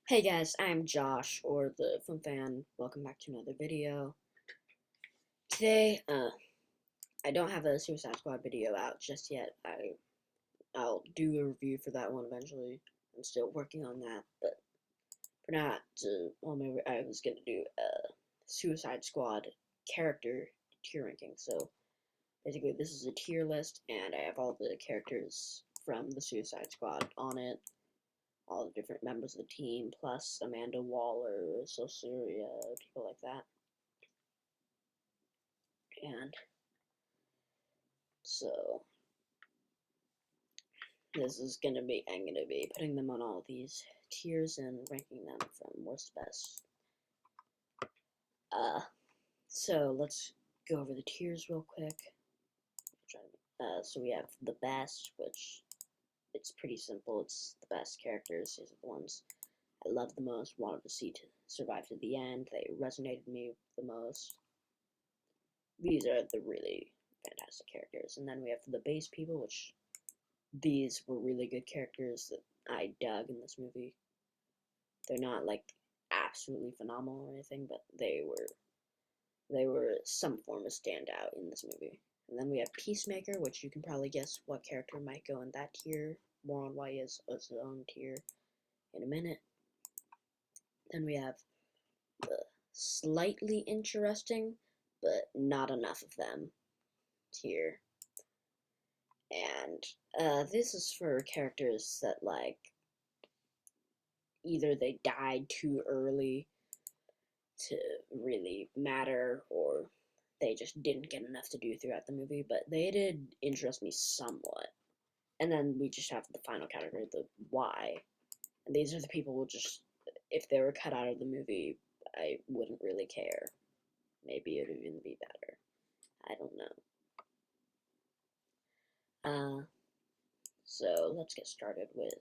Hey guys, I'm Josh, or the Film Fan. Welcome back to another video. Today, I don't have a Suicide Squad video out just yet. I'll do a review for that one eventually. I'm still working on that, but for now, I was gonna do a Suicide Squad character tier ranking. So basically, this is a tier list, and I have all the characters from the Suicide Squad on it, all the different members of the team, plus Amanda Waller, Sosuria, people like that. And so I'm gonna be putting them on all these tiers and ranking them from worst to best. So let's go over the tiers real quick. So we have the best, which it's pretty simple. It's the best characters. These are the ones I love the most, wanted to see to survive to the end. They resonated with me the most. These are the really fantastic characters. And then we have the base people, which these were really good characters that I dug in this movie. They're not like absolutely phenomenal or anything, but they were some form of standout in this movie. And then we have Peacemaker, which you can probably guess what character might go in that tier. More on why he has his own tier in a minute. Then we have the slightly interesting, but not enough of them tier. And this is for characters that like either they died too early to really matter, or they just didn't get enough to do throughout the movie, but they did interest me somewhat. And then we just have the final category, the why. And these are the people who just, if they were cut out of the movie, I wouldn't really care. Maybe it would even be better. I don't know. So let's get started with,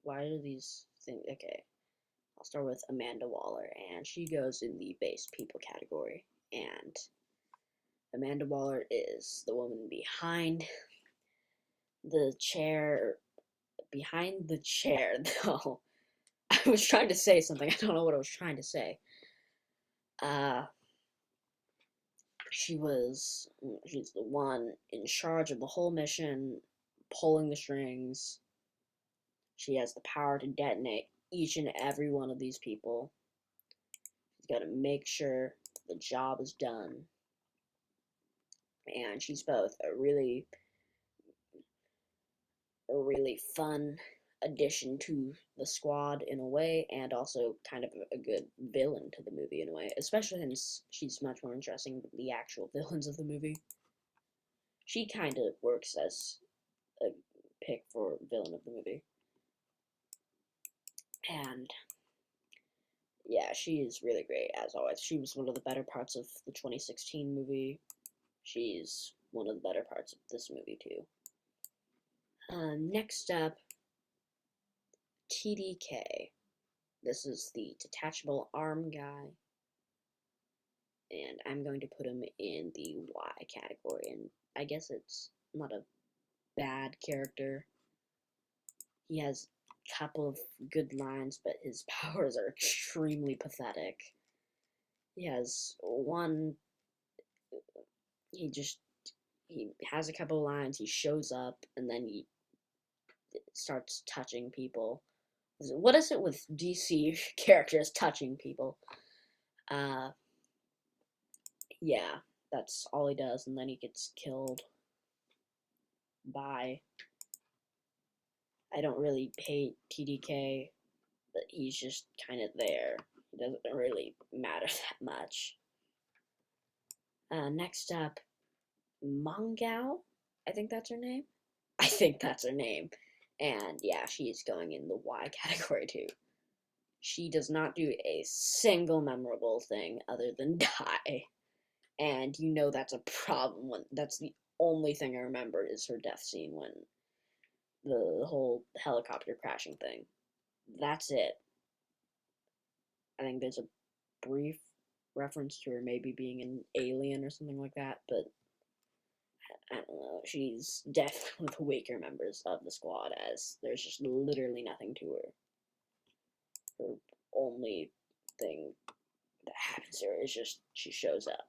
why are these things, okay. I'll start with Amanda Waller, and she goes in the base people category. And Amanda Waller is the woman behind the chair. Behind the chair, though. I was trying to say something. I don't know what I was trying to say. She's the one in charge of the whole mission, pulling the strings. She has the power to detonate each and every one of these people. She's got to make sure the job is done. And she's both a really fun addition to the squad in a way, and also kind of a good villain to the movie in a way, especially since she's much more interesting than the actual villains of the movie. She kind of works as a pick for villain of the movie. And yeah, she is really great as always. She was one of the better parts of the 2016 movie. She's one of the better parts of this movie too. Next up, TDK. This is the detachable arm guy. And I'm going to put him in the Y category. And I guess it's not a bad character. He has a couple of good lines, but his powers are extremely pathetic. He has one, he has a couple of lines, he shows up, and then he starts touching people. What is it with DC characters touching people? Yeah, that's all he does, and then he gets killed. Bye. I don't really hate TDK, but he's just kind of there. He doesn't really matter that much. Next up, Mongao. I think that's her name. I think that's her name. And yeah, she's going in the Y category too. She does not do a single memorable thing other than die. And you know that's a problem when that's the only thing I remember is her death scene when the whole helicopter crashing thing. That's it. I think there's a brief reference to her maybe being an alien or something like that, but I don't know. She's definitely one of the weaker members of the squad, as there's just literally nothing to her. Her only thing that happens here is just she shows up.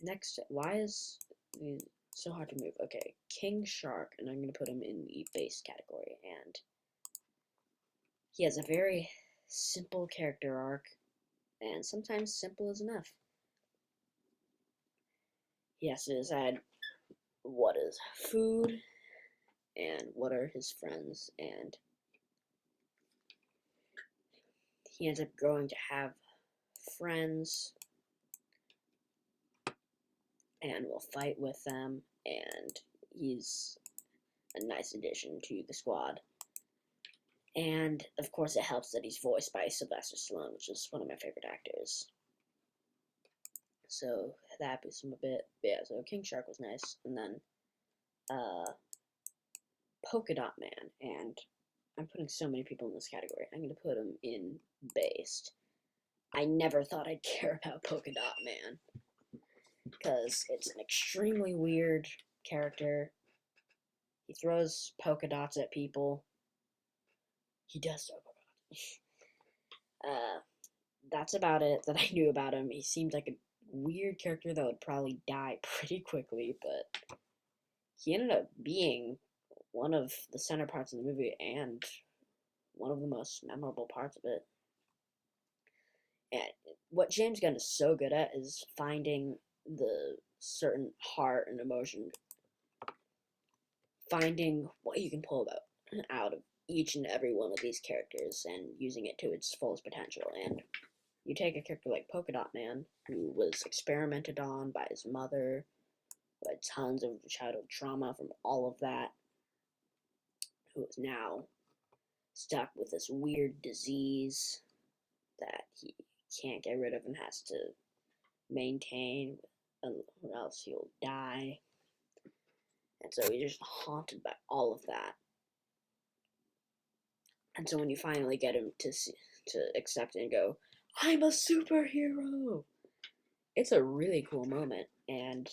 Next, why is it so hard to move? Okay, King Shark, and I'm going to put him in the base category, and he has a very simple character arc, and sometimes simple is enough. He has to decide what is food, and what are his friends, and he ends up growing to have friends, and will fight with them, and he's a nice addition to the squad. And, of course, it helps that he's voiced by Sylvester Stallone, which is one of my favorite actors. So, that boosts him a bit. But yeah, so King Shark was nice. And then, Polka Dot Man. And I'm putting so many people in this category. I'm going to put him in based. I never thought I'd care about Polka Dot Man, because it's an extremely weird character. He throws polka dots at people. He does throw polka dots. That's about it that I knew about him. He seemed like a weird character that would probably die pretty quickly, but he ended up being one of the center parts of the movie and one of the most memorable parts of it. And what James Gunn is so good at is finding the certain heart and emotion, finding what you can pull out of each and every one of these characters and using it to its fullest potential. And you take a character like Polka Dot Man, who was experimented on by his mother, who had tons of childhood trauma from all of that, who is now stuck with this weird disease that he can't get rid of and has to maintain, or else he'll die. And so he's just haunted by all of that. And so when you finally get him to accept it and go, I'm a superhero, it's a really cool moment, and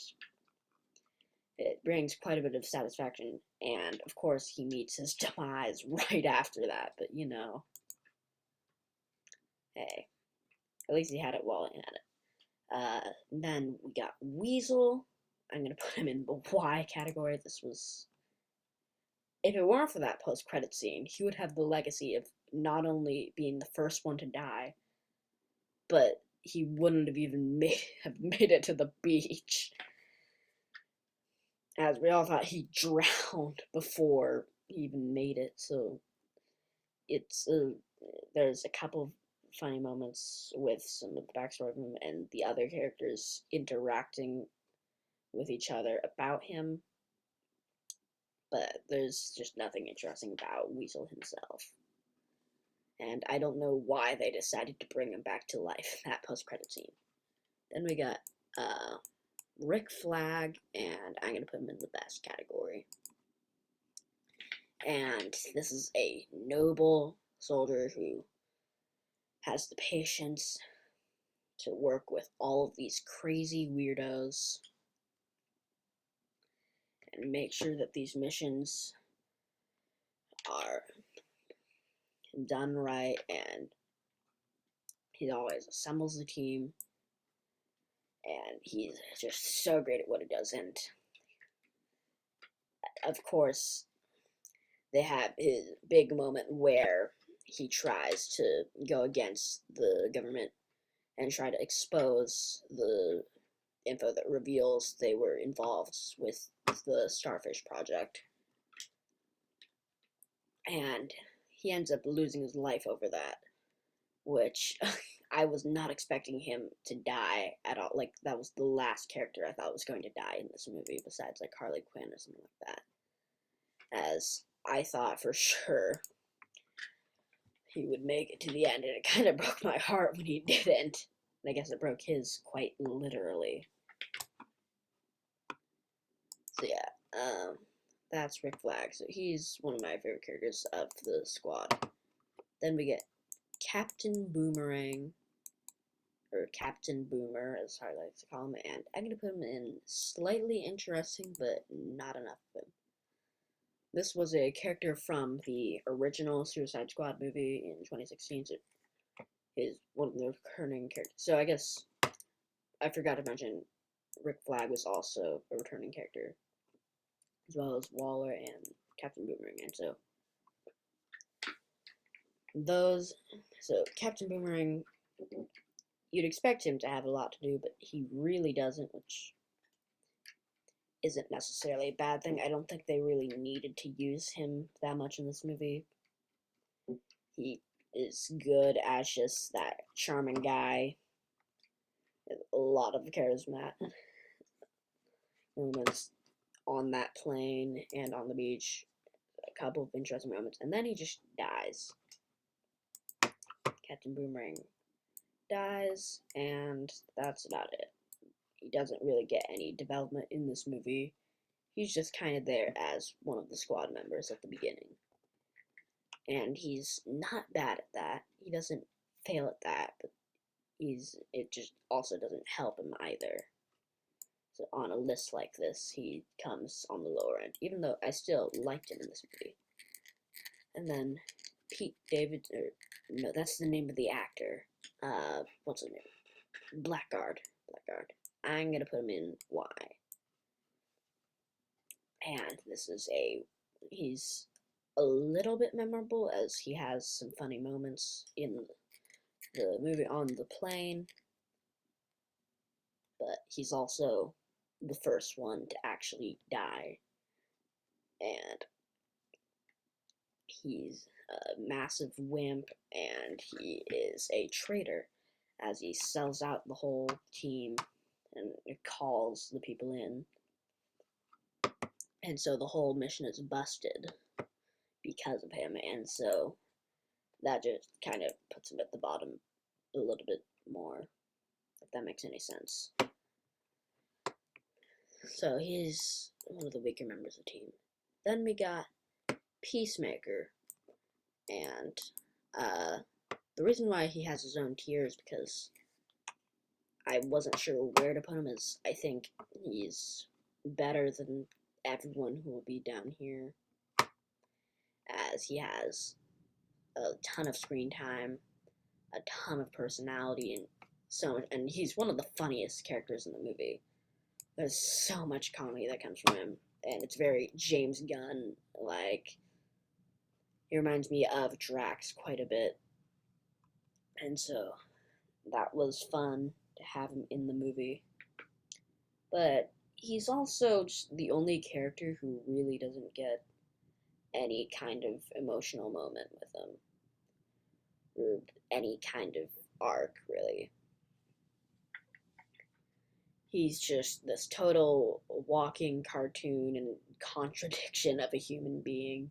it brings quite a bit of satisfaction. And of course, he meets his demise right after that, but you know, hey, at least he had it while he had it. Then we got Weasel. I'm gonna put him in the Y category. This was, if it weren't for that post-credit scene, he would have the legacy of not only being the first one to die, but he wouldn't have even made it to the beach, as we all thought he drowned before he even made it. So it's there's a couple of funny moments with some of the backstory of him and the other characters interacting with each other about him, but there's just nothing interesting about Weasel himself. And I don't know why they decided to bring him back to life in that post-credit scene. Then we got Rick Flag, and I'm going to put him in the best category. And this is a noble soldier who has the patience to work with all of these crazy weirdos and make sure that these missions are done right, and he always assembles the team, and he's just so great at what he does. And of course, they have his big moment where he tries to go against the government and try to expose the info that reveals they were involved with the Starfish project. And he ends up losing his life over that, which I was not expecting him to die at all. Like, that was the last character I thought was going to die in this movie, besides, like, Harley Quinn or something like that. As I thought for sure he would make it to the end, and it kind of broke my heart when he didn't. And I guess it broke his quite literally. So yeah, that's Rick Flag. So he's one of my favorite characters of the squad. Then we get Captain Boomerang, or Captain Boomer, as I like to call him, and I'm going to put him in slightly interesting, but not enough of him. This was a character from the original Suicide Squad movie in 2016. So is one of the recurring characters. So I guess I forgot to mention Rick Flag was also a returning character, as well as Waller and Captain Boomerang. And so Captain Boomerang, you'd expect him to have a lot to do, but he really doesn't, which isn't necessarily a bad thing. I don't think they really needed to use him that much in this movie. He is good as just that charming guy. A lot of charisma moments on that plane and on the beach. A couple of interesting moments, and then he just dies. Captain Boomerang dies, and that's about it. He doesn't really get any development in this movie. He's just kind of there as one of the squad members at the beginning. And he's not bad at that. He doesn't fail at that, but it just also doesn't help him either. So on a list like this, he comes on the lower end, even though I still liked him in this movie. And then Pete Davidson, no, that's the name of the actor. What's his name? Blackguard. I'm gonna put him in Y. And he's a little bit memorable as he has some funny moments in the movie on the plane, but he's also the first one to actually die, and he's a massive wimp, and he is a traitor as he sells out the whole team and calls the people in, and so the whole mission is busted because of him, and so that just kind of puts him at the bottom a little bit more, if that makes any sense. So he's one of the weaker members of the team. Then we got Peacemaker, and the reason why he has his own tier is because I wasn't sure where to put him, as I think he's better than everyone who will be down here, as he has a ton of screen time, a ton of personality, and he's one of the funniest characters in the movie. There's so much comedy that comes from him, and it's very James Gunn like. He reminds me of Drax quite a bit, and so that was fun to have him in the movie. But he's also just the only character who really doesn't get any kind of emotional moment with him, or any kind of arc, really. He's just this total walking cartoon and contradiction of a human being.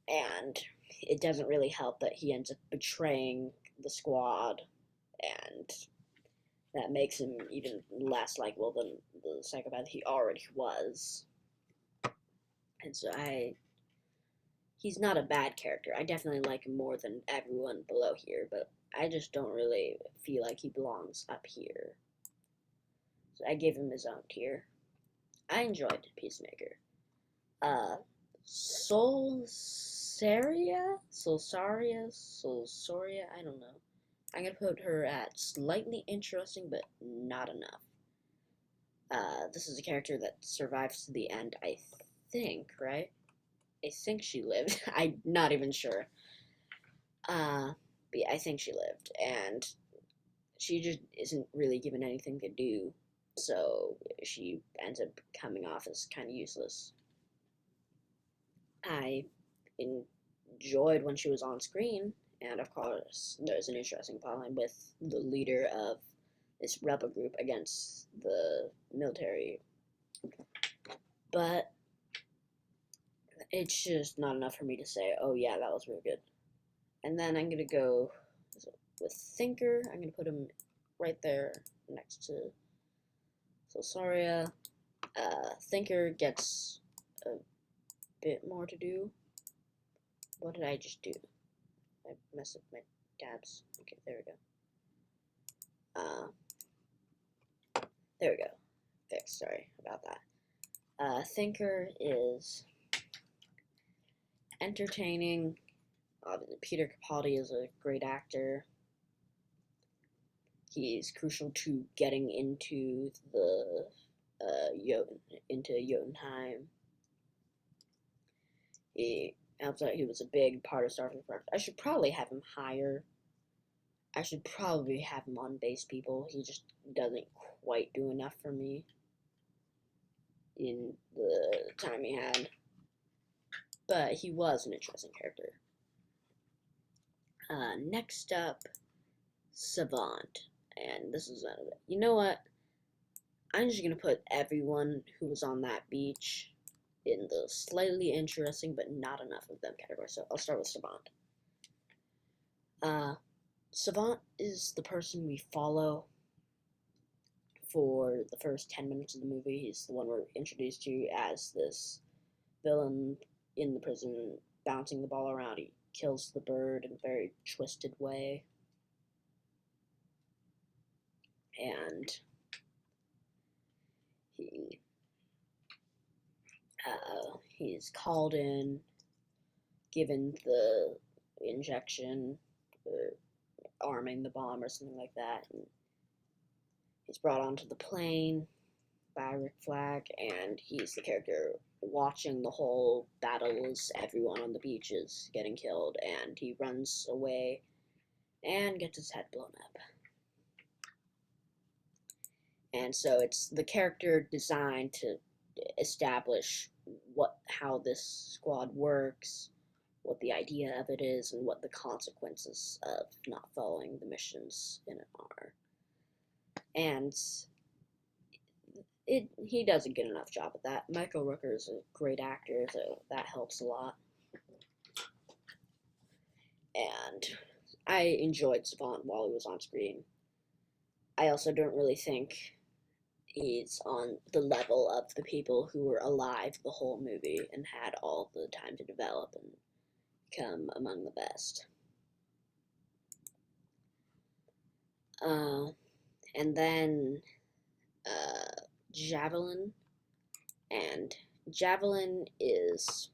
And it doesn't really help that he ends up betraying the squad, and that makes him even less likable than the psychopath he already was. And so he's not a bad character. I definitely like him more than everyone below here, but I just don't really feel like he belongs up here. So I gave him his own tier. I enjoyed Peacemaker. Solsaria, I don't know. I'm gonna put her at slightly interesting, but not enough. This is a character that survives to the end, I think, right? I think she lived. I'm not even sure. But yeah, I think she lived, and she just isn't really given anything to do, so she ends up coming off as kind of useless. I enjoyed when she was on screen, and of course, there's an interesting plotline with the leader of this rebel group against the military, but it's just not enough for me to say, oh yeah, that was really good. And then I'm gonna go with Thinker. I'm gonna put him right there next to Solsaria. Thinker gets a bit more to do. What did I just do? I messed up my tabs. Okay, there we go. There we go. Fixed. Sorry about that. Thinker is entertaining. Peter Capaldi is a great actor. He's crucial to getting into the into Jotunheim. He was a big part of Starving for Breakfast. I should probably have him higher. I should probably have him on Base People. He just doesn't quite do enough for me in the time he had. But he was an interesting character. Next up, Savant. And this is you know what? I'm just gonna put everyone who was on that beach in the slightly interesting but not enough of them category. So I'll start with Savant. Savant is the person we follow for the first 10 minutes of the movie. He's the one we're introduced to as this villain in the prison, bouncing the ball around. He kills the bird in a very twisted way. And he's called in, given the injection, or arming the bomb or something like that, and he's brought onto the plane by Rick Flag, and he's the character watching the whole battle as everyone on the beach is getting killed, and he runs away and gets his head blown up. And so it's the character designed to establish how this squad works, what the idea of it is, and what the consequences of not following the missions in it are. And he does a good enough job at that. Michael Rooker is a great actor, so that helps a lot. And I enjoyed Savant while he was on screen. I also don't really think he's on the level of the people who were alive the whole movie and had all the time to develop and become among the best. And then Javelin. And Javelin is,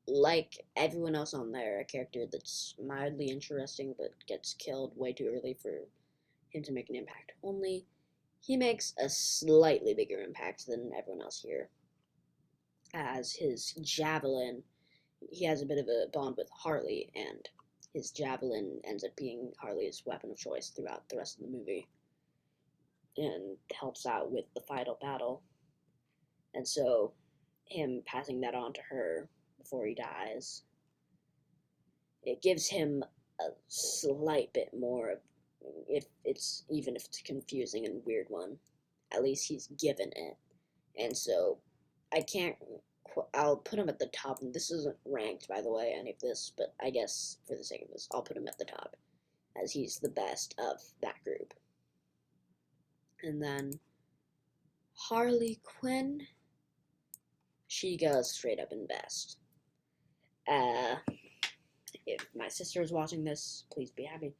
like everyone else on there, a character that's mildly interesting but gets killed way too early for him to make an impact. Only he makes a slightly bigger impact than everyone else here. As his javelin, he has a bit of a bond with Harley, and his javelin ends up being Harley's weapon of choice throughout the rest of the movie, and helps out with the final battle. And so, him passing that on to her before he dies, it gives him a slight bit more of, even if it's a confusing and weird one, at least he's given it. And so I'll put him at the top, and this isn't ranked, by the way, any of this, but I guess for the sake of this, I'll put him at the top, as he's the best of that group. And then Harley Quinn, she goes straight up in best. If my sister is watching this, please be happy.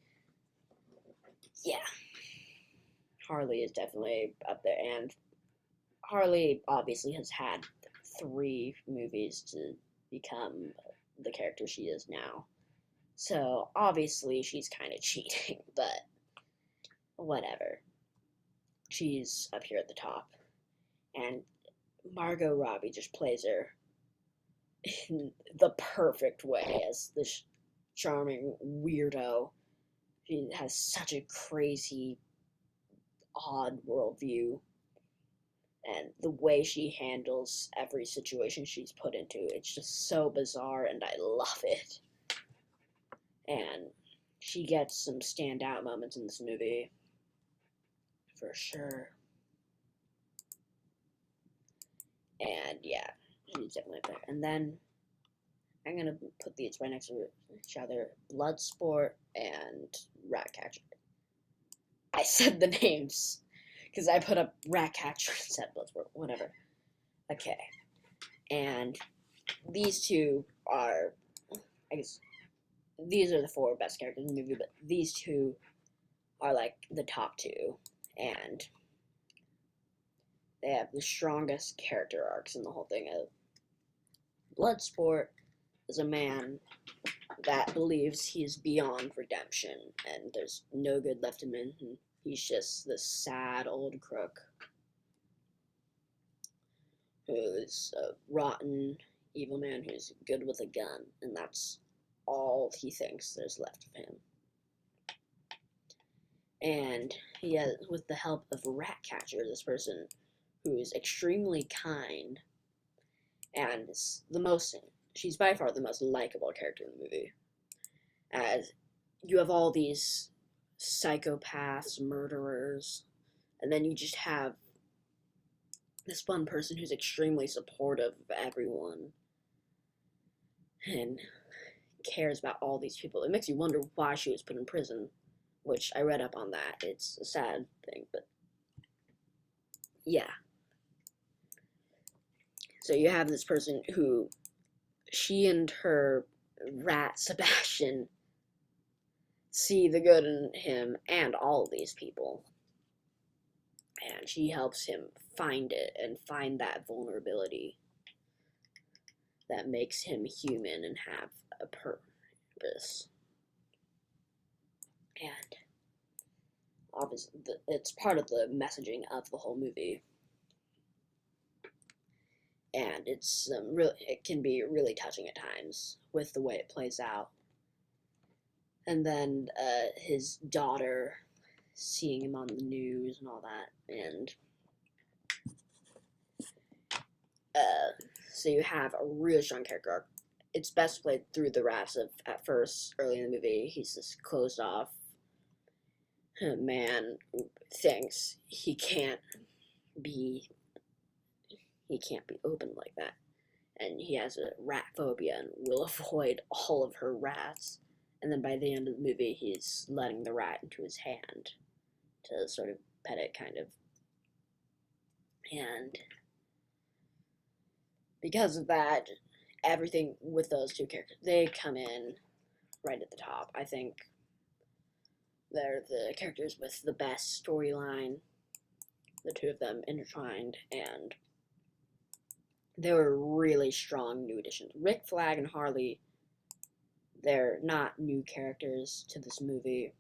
Yeah, Harley is definitely up there, and Harley obviously has had 3 movies to become the character she is now. So, obviously, she's kind of cheating, but whatever. She's up here at the top. And Margot Robbie just plays her in the perfect way as this charming weirdo. She has such a crazy, odd worldview. And the way she handles every situation she's put into, it's just so bizarre, and I love it. And she gets some standout moments in this movie, for sure. And yeah, she's definitely up there. And then I'm gonna put these right next to each other: Bloodsport and Ratcatcher. I said the names because I put up Ratcatcher and said Bloodsport, whatever. Okay, and these two are, I guess, these are the 4 best characters in the movie, but these 2 are like the top 2, and they have the strongest character arcs in the whole thing. Bloodsport is a man that believes he's beyond redemption and there's no good left in him. And he's just this sad old crook who's a rotten, evil man who's good with a gun, and that's all he thinks there's left of him. And he has, with the help of Ratcatcher, this person who is extremely kind and is she's by far the most likable character in the movie. As you have all these psychopaths, murderers, and then you just have this one person who's extremely supportive of everyone and cares about all these people. It makes you wonder why she was put in prison, which I read up on that. It's a sad thing, but yeah. So you have this person who, she and her rat Sebastian see the good in him and all of these people. And she helps him find it and find that vulnerability that makes him human and have a purpose. And obviously, it's part of the messaging of the whole movie. And it's it can be really touching at times with the way it plays out. And then his daughter seeing him on the news and all that, and so you have a really strong character arc. It's best played through the rats of, at first, early in the movie, he's this closed off man who thinks he can't be open like that, and he has a rat phobia and will avoid all of her rats. And then by the end of the movie, he's letting the rat into his hand to sort of pet it, kind of. And because of that, everything with those two characters, they come in right at the top. I think they're the characters with the best storyline, the two of them intertwined, and they were really strong new additions. Rick Flag and Harley, they're not new characters to this movie.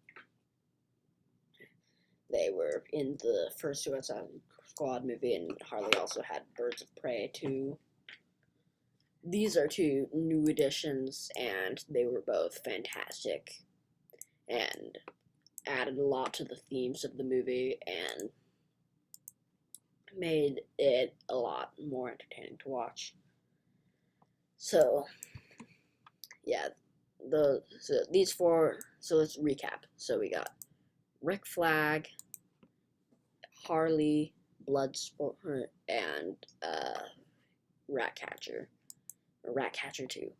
They were in the first Suicide Squad movie, and Harley also had Birds of Prey too. These are two new additions, and they were both fantastic and added a lot to the themes of the movie and made it a lot more entertaining to watch. So, yeah, these four, so let's recap. So we got Rick Flag, Harley, Bloodsport, and Ratcatcher. Or Ratcatcher 2.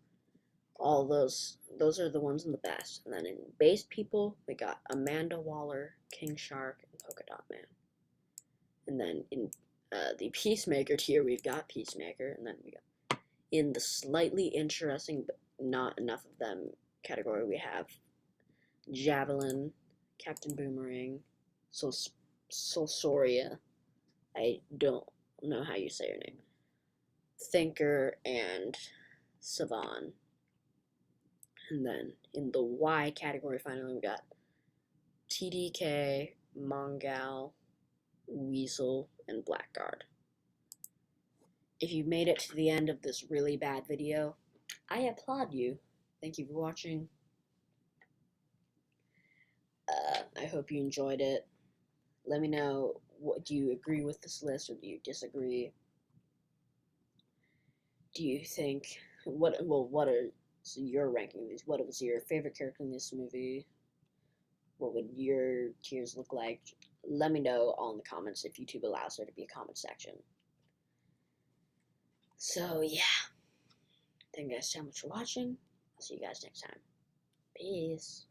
All those are the ones in the best. And then in base people, we got Amanda Waller, King Shark, and Polka Dot Man. And then in the Peacemaker tier, we've got Peacemaker, and then we got in the slightly interesting but not enough of them category, we have Javelin, Captain Boomerang, Solsoria, I don't know how you say your name, Thinker, and Savan. And then in the Y category, finally, we got TDK, Mongal, Weasel, and Blackguard. If you made it to the end of this really bad video, I applaud you. Thank you for watching. I hope you enjoyed it. Let me know, do you agree with this list or do you disagree? Do you think, what are your ranking of these? What was your favorite character in this movie? What would your tiers look like? Let me know all in the comments if YouTube allows there to be a comment section. So, yeah. Thank you guys so much for watching. I'll see you guys next time. Peace.